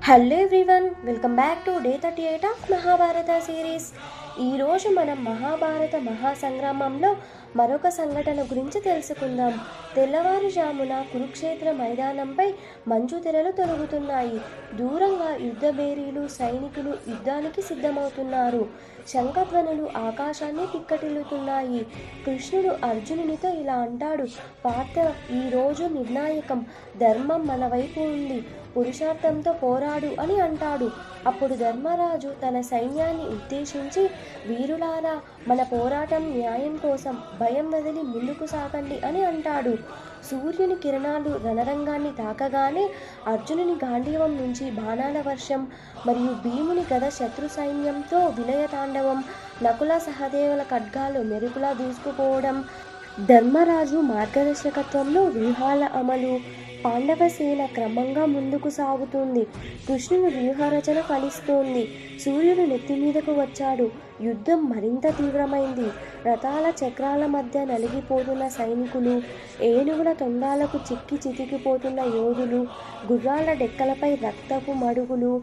Hello everyone, welcome back to day 38 of Mahabharata series. ఈరోజు మనం మహాభారత మహాసంగ్రామంలో మరొక సంఘటన గురించి తెలుసుకుందాం. తెల్లవారుజామున కురుక్షేత్ర మైదానంపై మంచు తెరలు తొలుగుతున్నాయి. దూరంగా యుద్ధబేరీలు, సైనికులు యుద్ధానికి సిద్ధమవుతున్నారు. శంఖధ్వనులు ఆకాశాన్ని పిక్కటిల్లుతున్నాయి. కృష్ణుడు అర్జునునితో ఇలా అంటాడు: పార్థ, ఈరోజు నిర్ణాయకం. ధర్మం మన వైపు ఉంది. పురుషార్థంతో పోరాడు అని అంటాడు. అప్పుడు ధర్మరాజు తన సైన్యాన్ని ఉద్దేశించి, వీరులారా, మన పోరాటం న్యాయం కోసం. భయం వదిలి ముందుకు సాగండి అని అంటాడు. సూర్యుని కిరణాలు రణరంగాన్ని తాకగానే అర్జునుని గాంధీవం నుంచి బాణాల వర్షం మరియు భీముని గద శత్రు సైన్యంతో విలయతాండవం, నకుల సహదేవుల ఖడ్గాలు మెరుపులా దూసుకుపోవడం, ధర్మరాజు మార్గదర్శకత్వంలో వ్యూహాల అమలు, పాండవ సేన క్రమంగా ముందుకు సాగుతుంది. కృష్ణుని వ్యూహరచన ఫలిస్తోంది. సూర్యుడు నెత్తి మీదకు వచ్చాడు. యుద్ధం మరింత తీవ్రమైంది. రథాల చక్రాల మధ్య నలిగిపోతున్న సైనికులు, ఏనుగుల తొండాలకు చిక్కి చితికిపోతున్న యోధులు, గుర్రాల డెక్కలపై రక్తపు మడుగులు,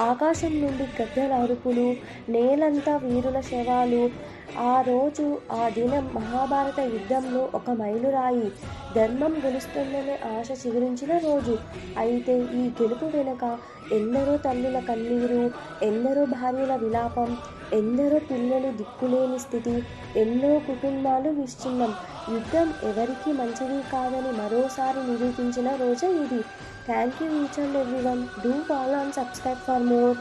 ఆకాశం నుండి గద్దల అరుపులు, నేలంతా వీరుల శవాలు. ఆ దినం మహాభారత యుద్ధంలో ఒక మైలురాయి. ధర్మం గెలుస్తుందనే ఆశ చిగురించిన రోజు. అయితే ఈ గెలుపు వెనుక ఎందరో తల్లుల కన్నీరు, ఎందరో భార్యల విలాపం, ఎందరో పిల్లలు దిక్కులేని స్థితి, ఎన్నో కుటుంబాలు విచ్ఛిన్నం. యుద్ధం ఎవరికీ మంచిది కాదని మరోసారి నిరూపించిన రోజే ఇది. Thank you each and everyone. Do follow and subscribe for more.